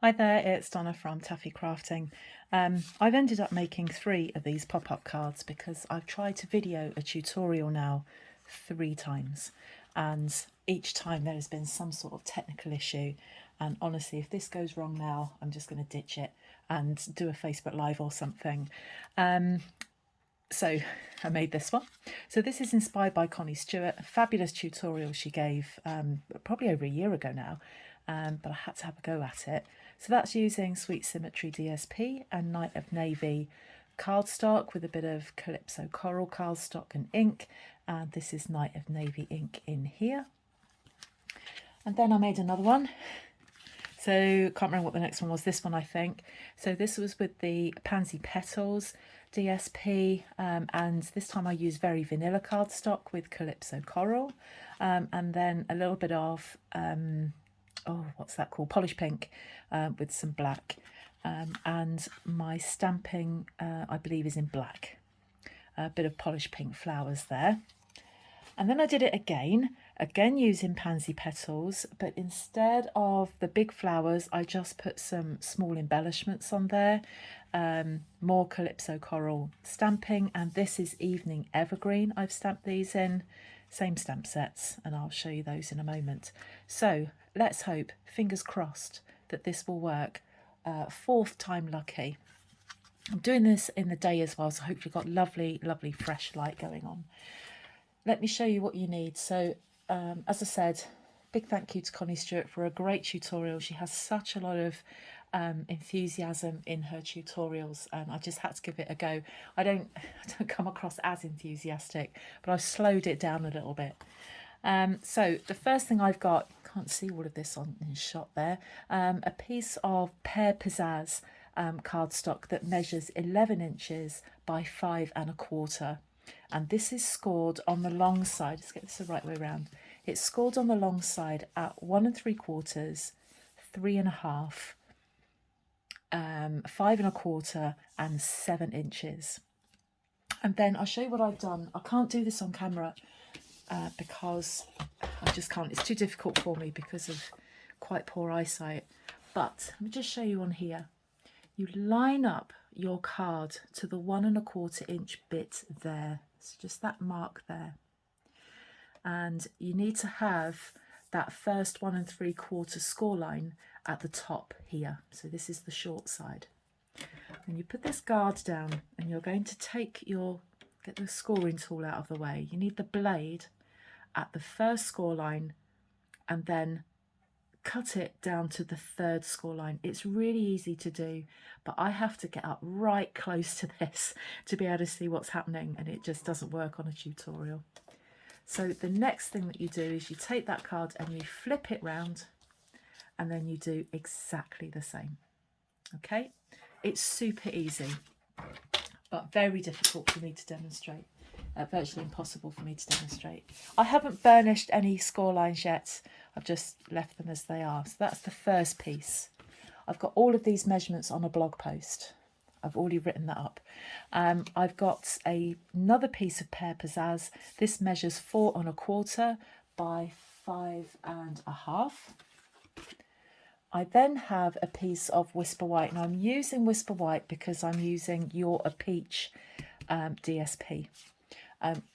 Hi there, it's Donna from Taffy Crafting. I've ended up making 3 of these pop-up cards because I've tried to video a tutorial now 3 times, and each time there has been some sort of technical issue, and honestly if this goes wrong now I'm just going to ditch it and do a Facebook Live or something. So I made this one. So this is inspired by Connie Stewart, a fabulous tutorial she gave probably over a year ago now, but I had to have a go at it. So that's using Sweet Symmetry DSP and Night of Navy cardstock with a bit of Calypso Coral cardstock and ink, and this is Night of Navy ink in here. And then I made another one. So can't remember what the next one was. This one, I think. So this was with the Pansy Petals DSP, and this time I used very vanilla cardstock with Calypso Coral, and then a little bit of what's that called, polish pink, with some black, and my stamping I believe is in black, a bit of polish pink flowers there. And then I did it again using Pansy Petals, but instead of the big flowers I just put some small embellishments on there, more Calypso Coral stamping, and this is Evening Evergreen I've stamped these in, same stamp sets, and I'll show you those in a moment. So let's hope, fingers crossed, that this will work. 4th time lucky. I'm doing this in the day as well, so hopefully got lovely fresh light going on. Let me show you what you need. So as I said, big thank you to Connie Stewart for a great tutorial. She has such a lot of enthusiasm in her tutorials, and I just had to give it a go. I don't come across as enthusiastic, but I've slowed it down a little bit. So the first thing I've got, can't see all of this on in shot there, a piece of Pear Pizzazz cardstock that measures 11 inches by 5¼ and this is scored on the long side. Let's get this the right way around. It's scored on the long side at 1¾ 3½, 5¼ and 7 inches. And then I'll show you what I've done. I can't do this on camera because I just can't. It's too difficult for me because of quite poor eyesight. But let me just show you on here. You line up your card to the 1¼ inch bit there. So just that mark there. And you need to have that first 1¾ score line at the top here. So this is the short side. And you put this guard down and you're going to get the scoring tool out of the way. You need the blade at the first score line and then cut it down to the 3rd score line. It's really easy to do, but I have to get up right close to this to be able to see what's happening, and it just doesn't work on a tutorial. So the next thing that you do is you take that card and you flip it round, and then you do exactly the same. Okay, it's super easy, but very difficult for me to demonstrate. Virtually impossible for me to demonstrate. I haven't burnished any score lines yet. I've just left them as they are. So that's the first piece. I've got all of these measurements on a blog post. I've already written that up. I've got another piece of Pear Pizzazz. This measures 4¼ by 5½. I then have a piece of Whisper White, and I'm using Whisper White because I'm using You're a Peach DSP.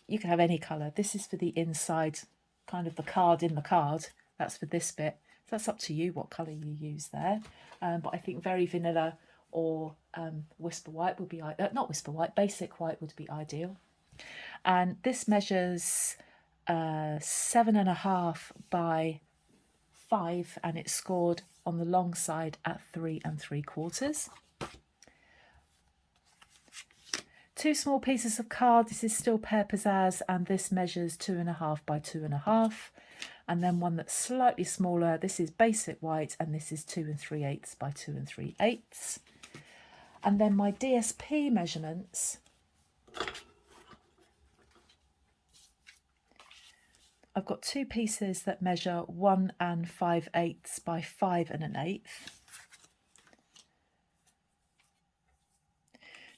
You can have any colour. This is for the inside, kind of the card in the card. That's for this bit. So that's up to you what colour you use there. But I think very vanilla or Whisper White would be, not Whisper White, Basic White would be ideal. And this measures 7½ by 5, and it's scored on the long side at 3¾ 2 small pieces of card. This is still Pear Pizzazz, and this measures 2½ by 2½. And then one that's slightly smaller. This is Basic White, and this is 2�3/8 by 2�3/8. And then my DSP measurements. I've got 2 pieces that measure 1 5/8 by 5 1/8.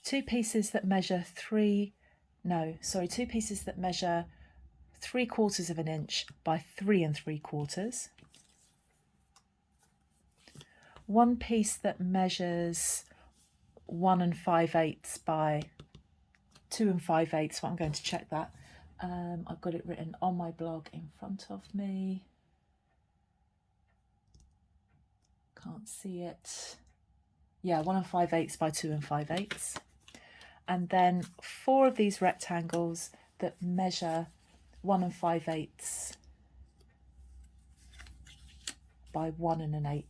2 pieces that measure 2 pieces that measure 3/4 inch by 3⅔. one piece that measures 1 5/8 by 2 5/8. So I'm going to check that. I've got it written on my blog in front of me. Can't see it. Yeah, 1 5/8 by 2 5/8. And then 4 of these rectangles that measure 1 5/8 by 1 1/8.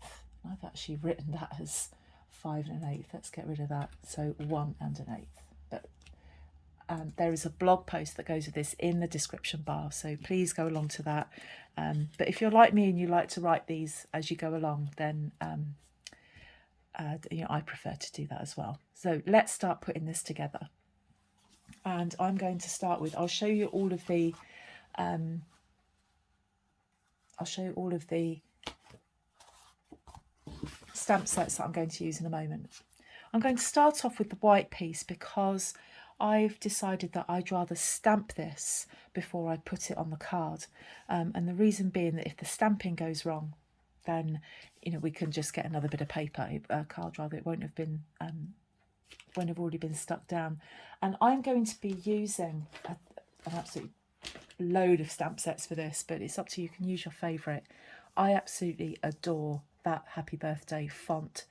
I've actually written that as 5 1/8. Let's get rid of that. So 1 1/8. But there is a blog post that goes with this in the description bar, so please go along to that. But if you're like me and you like to write these as you go along, then you know, I prefer to do that as well. So let's start putting this together. And I'm going to start with, I'll show you all of the stamp sets that I'm going to use in a moment. I'm going to start off with the white piece because I've decided that I'd rather stamp this before I put it on the card. And the reason being that if the stamping goes wrong, then, you know, we can just get another bit of paper, a card rather. It won't have been, won't have already been stuck down. And I'm going to be using an absolute load of stamp sets for this, but it's up to you. You can use your favourite. I absolutely adore that Happy Birthday font.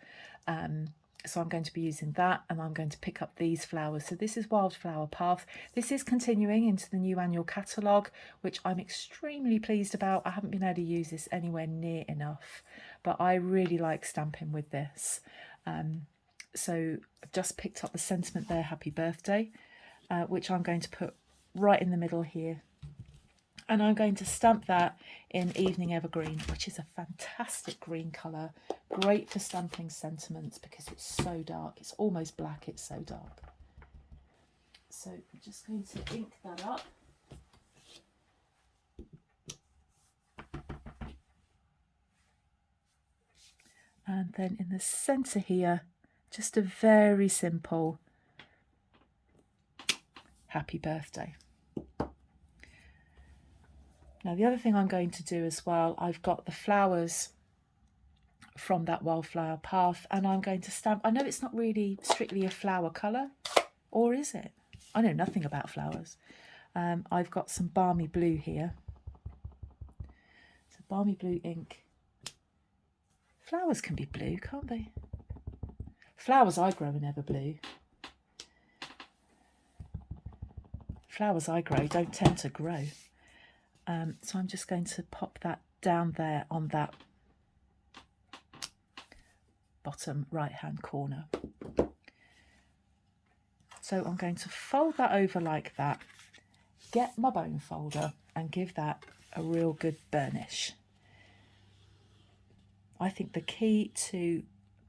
So I'm going to be using that, and I'm going to pick up these flowers. So this is Wildflower Path. This is continuing into the new annual catalogue, which I'm extremely pleased about. I haven't been able to use this anywhere near enough, but I really like stamping with this. So I've just picked up the sentiment there, Happy Birthday, which I'm going to put right in the middle here. And I'm going to stamp that in Evening Evergreen, which is a fantastic green colour. Great for stamping sentiments because it's so dark. It's almost black, it's so dark. So I'm just going to ink that up. And then in the centre here, just a very simple Happy Birthday. Now the other thing I'm going to do as well, I've got the flowers from that Wildflower Path, and I'm going to stamp. I know it's not really strictly a flower colour, or is it? I know nothing about flowers. I've got some Balmy Blue here. So Balmy Blue ink. Flowers can be blue, can't they? Flowers I grow are never blue. Flowers I grow don't tend to grow. So I'm just going to pop that down there on that bottom right hand corner. So I'm going to fold that over like that, get my bone folder and give that a real good burnish. I think the key to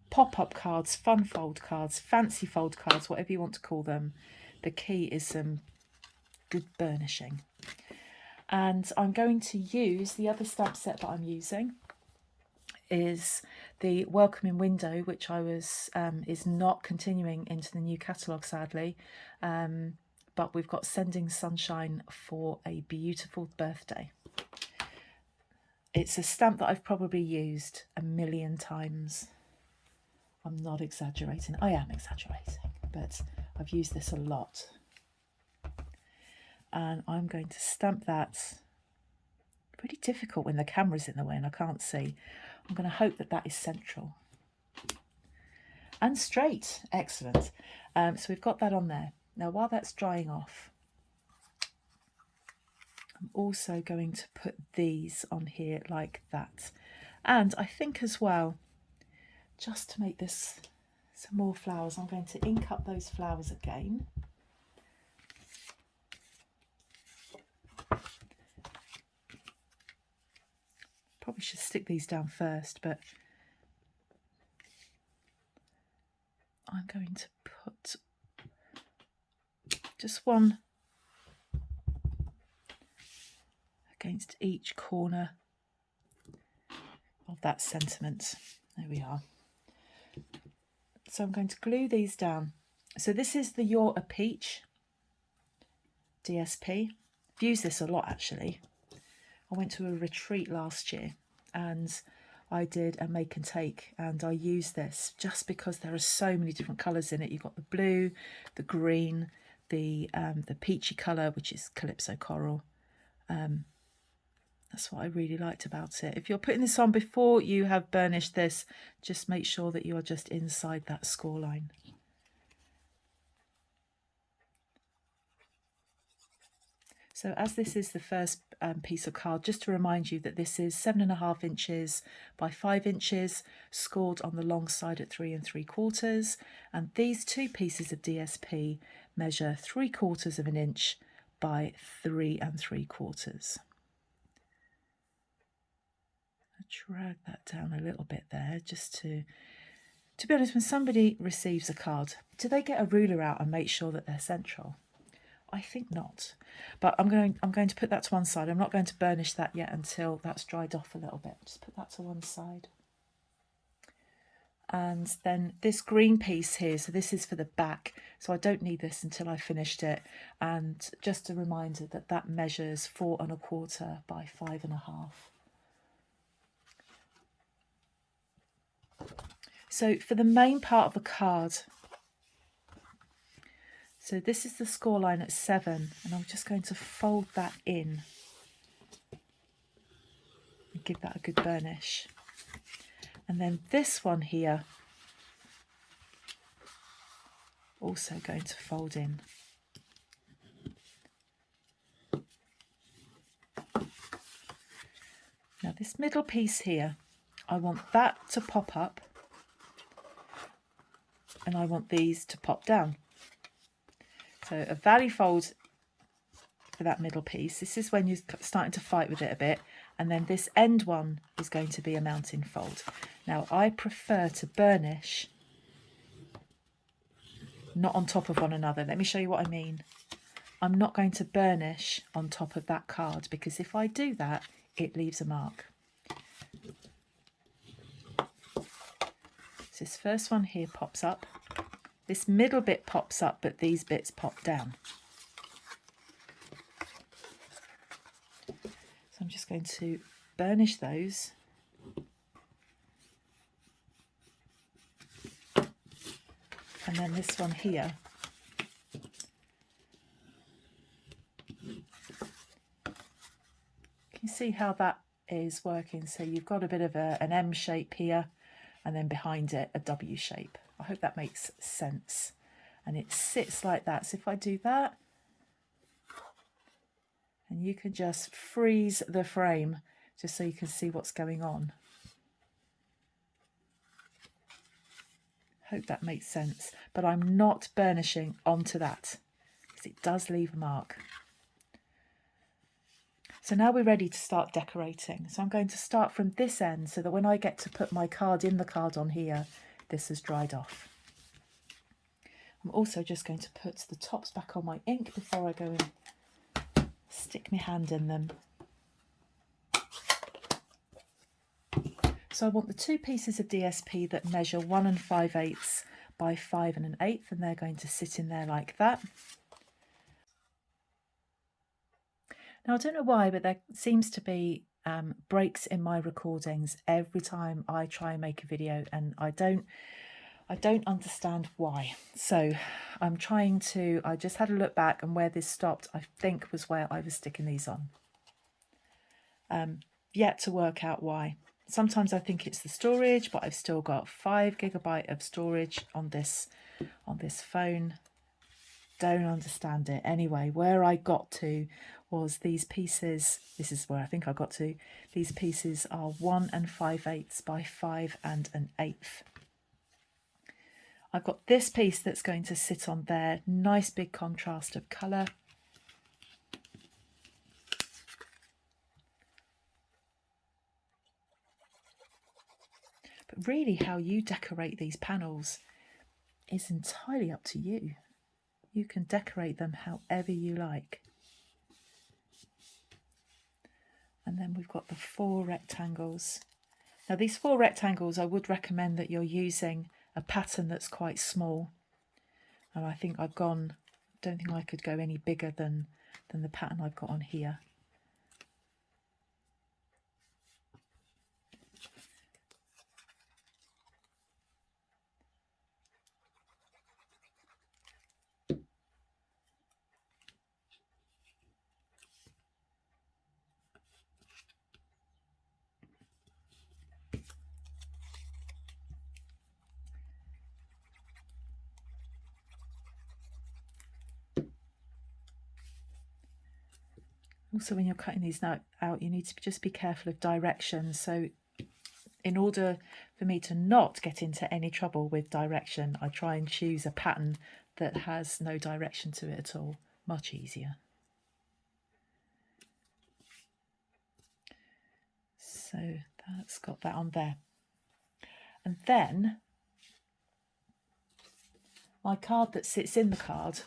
pop-up cards, fun fold cards, fancy fold cards, whatever you want to call them, the key is some good burnishing. And I'm going to use the other stamp set that I'm using is the Welcoming Window, which I was is not continuing into the new catalogue, sadly, but we've got Sending Sunshine for a Beautiful Birthday. It's a stamp that I've probably used a million times. I'm not exaggerating. I am exaggerating, but I've used this a lot. And I'm going to stamp that. Pretty difficult when the camera's in the way and I can't see. I'm going to hope that that is central. And straight. Excellent. So we've got that on there. Now, while that's drying off, I'm also going to put these on here like that. And I think as well, just to make this some more flowers, I'm going to ink up those flowers again. Probably should stick these down first, but I'm going to put just one against each corner of that sentiment. There we are. So I'm going to glue these down. So this is the You're a Peach DSP. I've used this a lot actually. I went to a retreat last year and I did a make and take, and I used this just because there are so many different colours in it. You've got the blue, the green, the peachy colour, which is Calypso Coral. That's what I really liked about it. If you're putting this on before you have burnished this, just make sure that you are just inside that score line. So as this is the first piece of card, just to remind you that this is 7.5 inches by 5 inches, scored on the long side at 3 3/4. And these two pieces of DSP measure 3/4 of an inch by 3 3/4. I'll drag that down a little bit there, just to be honest, when somebody receives a card, do they get a ruler out and make sure that they're central? I think not, but I'm going to put that to one side. I'm not going to burnish that yet until that's dried off a little bit. Just put that to one side. And then this green piece here, so this is for the back, so I don't need this until I finished it. And just a reminder that that measures 4 1/4 by 5 1/2. So for the main part of the card, so this is the score line at 7, and I'm just going to fold that in and give that a good burnish. And then this one here, also going to fold in. Now this middle piece here, I want that to pop up, and I want these to pop down. So a valley fold for that middle piece. This is when you're starting to fight with it a bit. And then this end one is going to be a mountain fold. Now I prefer to burnish not on top of one another. Let me show you what I mean. I'm not going to burnish on top of that card, because if I do that, it leaves a mark. So this first one here pops up. This middle bit pops up, but these bits pop down. So I'm just going to burnish those. And then this one here. You can see how that is working. So you've got a bit of an M shape here, and then behind it a W shape. I hope that makes sense. And it sits like that. So if I do that, and you can just freeze the frame just so you can see what's going on. Hope that makes sense. But I'm not burnishing onto that, because it does leave a mark. So now we're ready to start decorating. So I'm going to start from this end so that when I get to put my card in the card on here, this has dried off. I'm also just going to put the tops back on my ink before I go and stick my hand in them. So I want the two pieces of DSP that measure 1 5/8 by 5 1/8, and they're going to sit in there like that. Now I don't know why, but there seems to be breaks in my recordings every time I try and make a video, and I don't understand why. So I'm trying to, I just had a look back, and where this stopped I think was where I was sticking these on. Yet to work out why. Sometimes I think it's the storage, but I've still got 5 GB of storage on this phone. Don't understand it. Anyway, where I got to was these pieces. This is where I think I got to. These pieces are 1 5/8 by 5 1/8. I've got this piece that's going to sit on there. Nice big contrast of colour. But really, how you decorate these panels is entirely up to you. You can decorate them however you like. And then we've got the 4 rectangles. Now these 4 rectangles, I would recommend that you're using a pattern that's quite small. And I think I've gone, don't think I could go any bigger than the pattern I've got on here. Also, when you're cutting these out, you need to just be careful of direction. So in order for me to not get into any trouble with direction, I try and choose a pattern that has no direction to it at all. Much easier. So that's got that on there. And then my card that sits in the card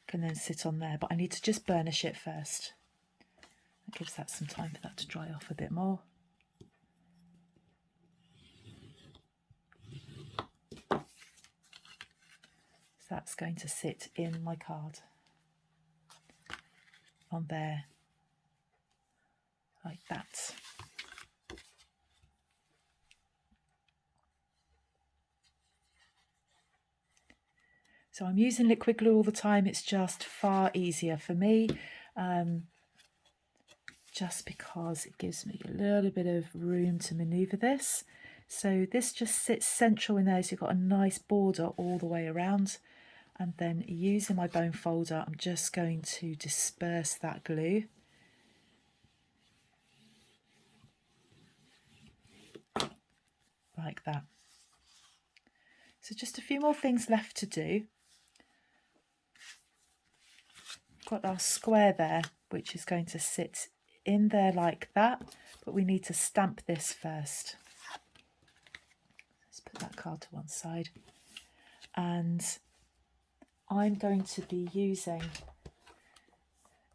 can then sit on there, but I need to just burnish it first. That gives that some time for that to dry off a bit more. So that's going to sit in my card on there like that. So I'm using liquid glue all the time. It's just far easier for me, just because it gives me a little bit of room to manoeuvre this. So this just sits central in there, so you've got a nice border all the way around. And then using my bone folder, I'm just going to disperse that glue. Like that. So just a few more things left to do. Got our square there, which is going to sit in there like that, but we need to stamp this first. Let's put that card to one side. And I'm going to be using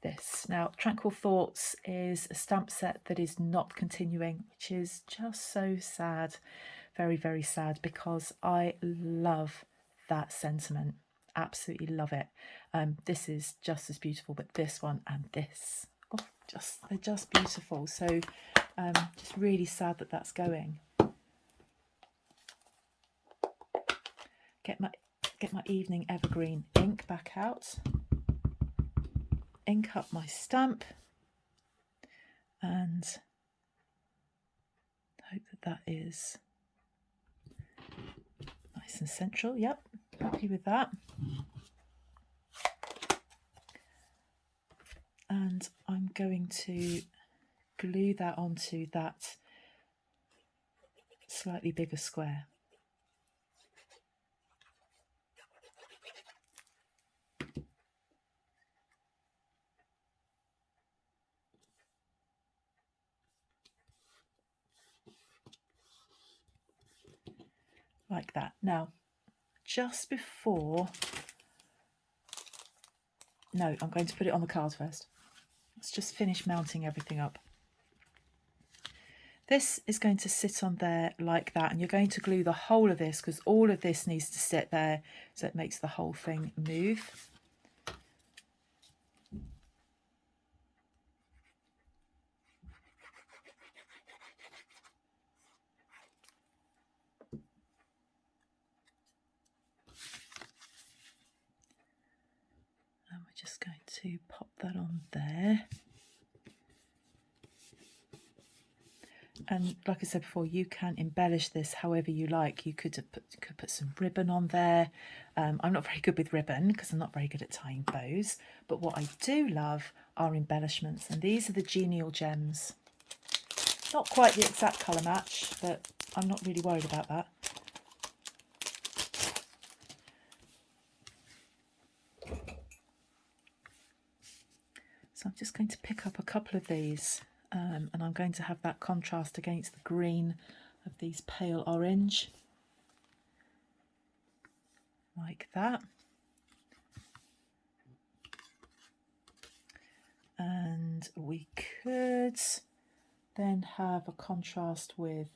this. Now, Tranquil Thoughts is a stamp set that is not continuing, which is just so sad. Very, very sad, because I love that sentiment. Absolutely love it. This is just as beautiful, but this one and this, oh, they're just beautiful. So just really sad that that's going. Get my evening evergreen ink back out, ink up my stamp, and hope that is nice and central. Yep, happy with that. And I'm going to glue that onto that slightly bigger square. Like that. Now, just before, no, I'm going to put it on the card first. Let's just finish mounting everything up. This is going to sit on there like that, and you're going to glue the whole of this, because all of this needs to sit there so it makes the whole thing move. And we're just going to pop that on there. And like I said before, you can embellish this however you like. You could put some ribbon on there. I'm not very good with ribbon because I'm not very good at tying bows. But what I do love are embellishments. And these are the Genial Gems. Not quite the exact colour match, but I'm not really worried about that. So I'm just going to pick up a couple of these. And I'm going to have that contrast against the green of these pale orange, like that. And we could then have a contrast with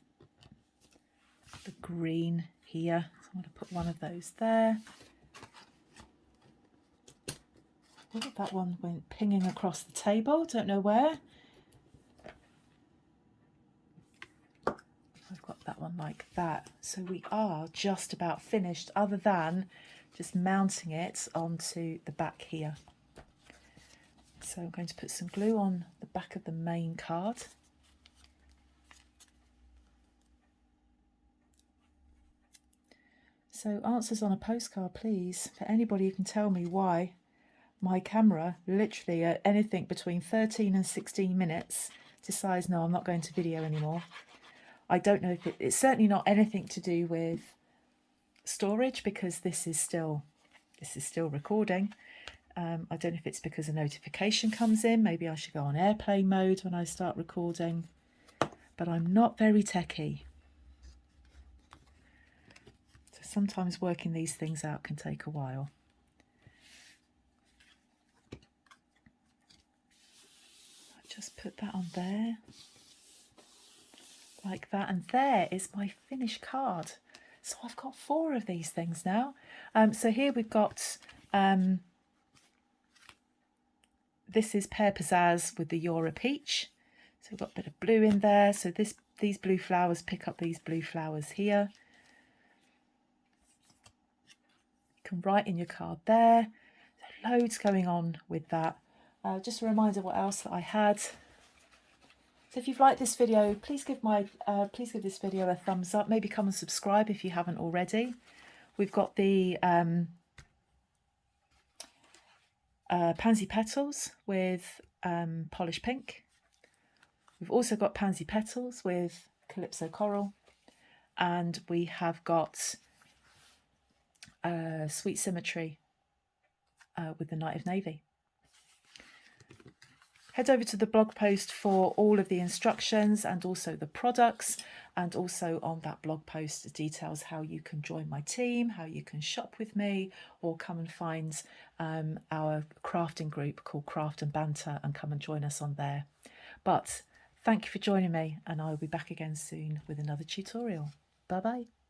the green here. So I'm going to put one of those there. Oh, that one went pinging across the table, don't know where. I've got that one like that. So we are just about finished, other than just mounting it onto the back here. So I'm going to put some glue on the back of the main card. So answers on a postcard, please, for anybody who can tell me why my camera literally at anything between 13 and 16 minutes decides, no, I'm not going to video anymore. I don't know if it's certainly not anything to do with storage, because this is still recording. I don't know if it's because a notification comes in. Maybe I should go on airplane mode when I start recording, but I'm not very techie. So sometimes working these things out can take a while. I just put that on there like that, and there is my finished card. So I've got 4 of these things now. So here we've got this is Pear Pizzazz with the Eura Peach. So we've got a bit of blue in there. So these blue flowers pick up these blue flowers here. You can write in your card there. So loads going on with that. Just a reminder what else that I had. So if you've liked this video, please give this video a thumbs up. Maybe come and subscribe if you haven't already. We've got the pansy petals with polished pink. We've also got pansy petals with calypso coral, and we have got sweet symmetry with the night of navy. Head over to the blog post for all of the instructions and also the products, and also on that blog post details how you can join my team, how you can shop with me, or come and find our crafting group called Craft and Banter and come and join us on there. But thank you for joining me, and I'll be back again soon with another tutorial. Bye bye.